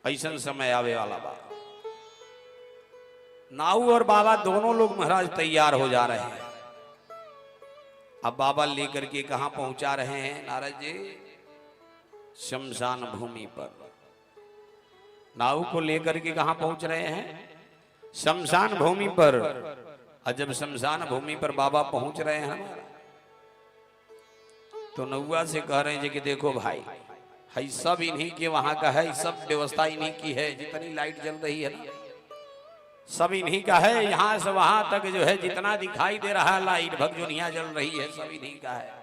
ऐसा समय आवे वाला बा। नाऊ और बाबा दोनों लोग महाराज तैयार हो जा रहे हैं। अब बाबा लेकर के कहां पहुंचा रहे हैं नारद जी? शमशान भूमि पर। नाऊ को लेकर के कहां पहुंच रहे हैं? शमशान भूमि पर। और जब शमशान भूमि पर बाबा पहुंच रहे हैं तो नौआ से कह रहे हैं कि देखो भाई, है सब इन्हीं के वहां का है, सब व्यवस्था इन्हीं की है, जितनी लाइट जल रही है ना सब इन्हीं का है। यहां से वहां तक जो है जितना दिखाई दे रहा है लाइट भगजोनिया जल रही है सब इन्हीं का है।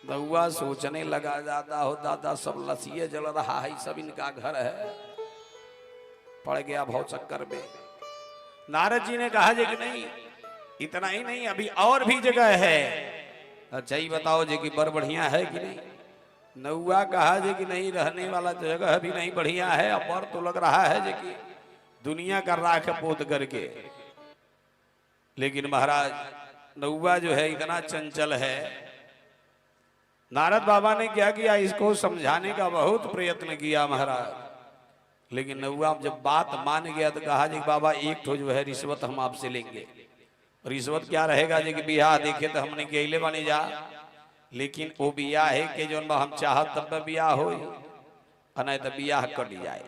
नौआ सोचने लगा, दादा हो दादा, सब लसीए जल रहा है, सब इनका घर है। पड़ गया भाव चक्कर में। नारद जी ने कहा कि नहीं, इतना ही नहीं, अभी और भी जगह है। अच्छा ही बताओ जी कि बर बढ़िया है कि नहीं? नौआ कहा जी कि नहीं, रहने वाला जगह भी नहीं बढ़िया है, और तो लग रहा है जी कि दुनिया का राख पोत करके। लेकिन महाराज नौआ जो है इतना चंचल है। नारद बाबा ने क्या किया, इसको समझाने का बहुत प्रयत्न किया महाराज, लेकिन नौआ जब बात मान गया तो कहा जी बाबा एक तो जो है रिश्वत हम आपसे लेंगे। रिश्वत क्या रहेगा जी कि बियाह देखे तो हमने केले बने जा, लेकिन वो बियाह है कि जो हम चाहत तब बियाह हो, नहीं तो बियाह कट जाए।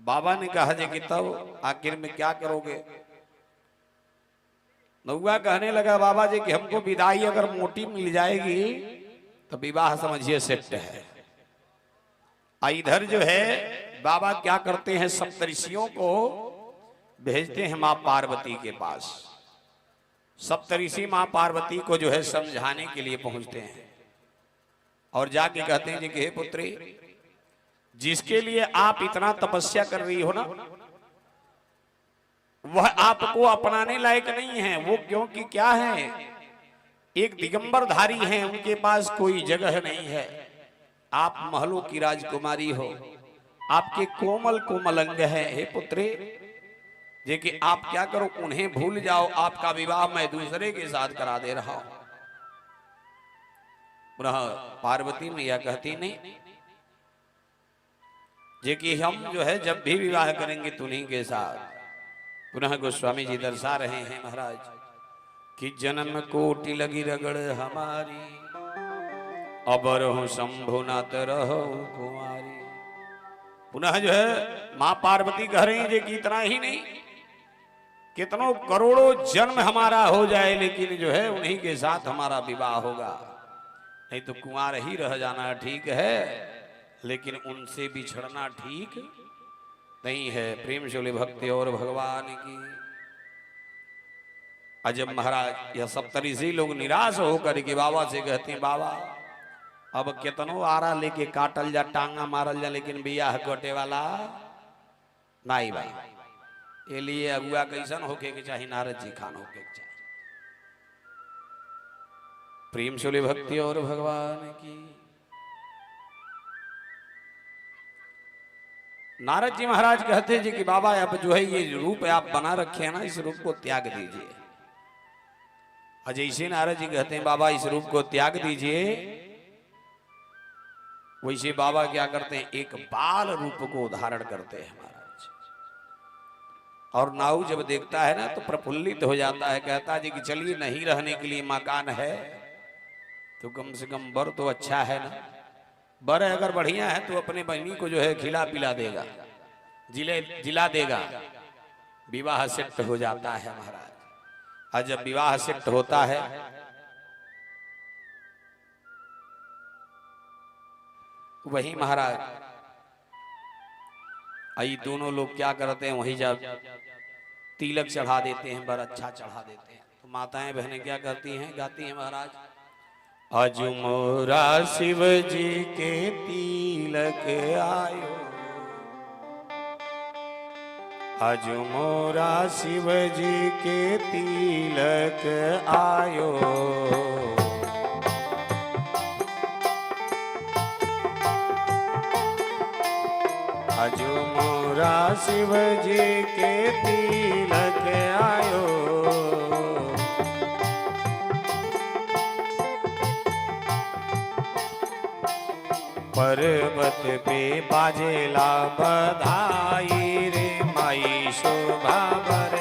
बाबा ने कहा जी कि तब आखिर में क्या करोगे? नौआ कहने लगा बाबा जी कि हमको विदाई अगर मोटी मिल जाएगी तो विवाह समझिए सेट है। इधर जो है बाबा क्या करते हैं, सप्तऋषियों को भेजते हैं मां पार्वती के पास। सप्तऋषि मां पार्वती को जो है समझाने के लिए पहुंचते हैं और जाके कहते हैं कि हे पुत्री, जिसके लिए आप इतना तपस्या कर रही हो ना, वह आपको अपनाने लायक नहीं है। वो क्योंकि क्या है, एक दिगंबर धारी हैं, उनके पास कोई जगह नहीं है। आप महलों की राजकुमारी हो, आपके कोमल कोमल अंग है। हे पुत्री, जे कि आप क्या करो, उन्हें भूल जाओ, आपका विवाह मैं दूसरे के साथ करा दे रहा हूं। पुनः पार्वती मैया कहती नहीं, जे कि हम जो है जब भी विवाह करेंगे तुन्हीं के साथ। पुनः गोस्वामी जी दर्शा रहे हैं महाराज कि जन्म कोटि लगी रगड़ हमारी, अबर हूं शंभुनाथ रहो कुमारी। पुनः जो है मां पार्वती कह रही है कि इतना ही नहीं, कितनों करोड़ों जन्म हमारा हो जाए, लेकिन जो है उन्हीं के साथ हमारा विवाह होगा, नहीं तो कुंवार ही रह जाना ठीक है, लेकिन उनसे बिछड़ना ठीक नहीं है। प्रेम शोले भक्ति और भगवान की। अजब महाराज यह सप्तऋषि लोग निराश होकर के बाबा से कहते हैं, बाबा अब कितनो आरा लेके काटल जा, टांगा मारल जा, लेकिन बियाह कटे वाला नहीं बा। ये लिए अगुआ कैसन होके के चाहिए, नारद जी खान होके के चाहिए। प्रेम शोले भक्ति और भगवान की। नारद जी महाराज कहते जी कि बाबा अब जो है ये रूप आप बना रखे हैं ना, इस रूप को त्याग दीजिए। जैसे नारद जी कहते हैं बाबा इस रूप को त्याग दीजिए, वैसे बाबा क्या करते हैं, एक बाल रूप को धारण करते हैं महाराज। और नाऊ जब देखता है ना तो प्रफुल्लित हो जाता है, कहता है जी कि चलिए नहीं रहने के लिए मकान है तो कम से कम बर तो अच्छा है ना। बर अगर बढ़िया है तो अपने बहनी को जो है खिला पिला देगा, जिला देगा, विवाह सेट हो जाता है महाराज। और जब विवाह सेट होता है वही महाराज आई दोनों लोग क्या करते हैं, वही जब तिलक चढ़ा देते हैं, बर अच्छा चढ़ा देते हैं, तो माताएं बहनें क्या करती हैं, गाती हैं महाराज, आज मोरा शिव जी के तिलक आयो, आज मोरा शिव जी के तिलक आयो, आज मोरा शिव जी के तिलक आयो, पर्वत पे बाजेला बधाई रे माई शोभा बर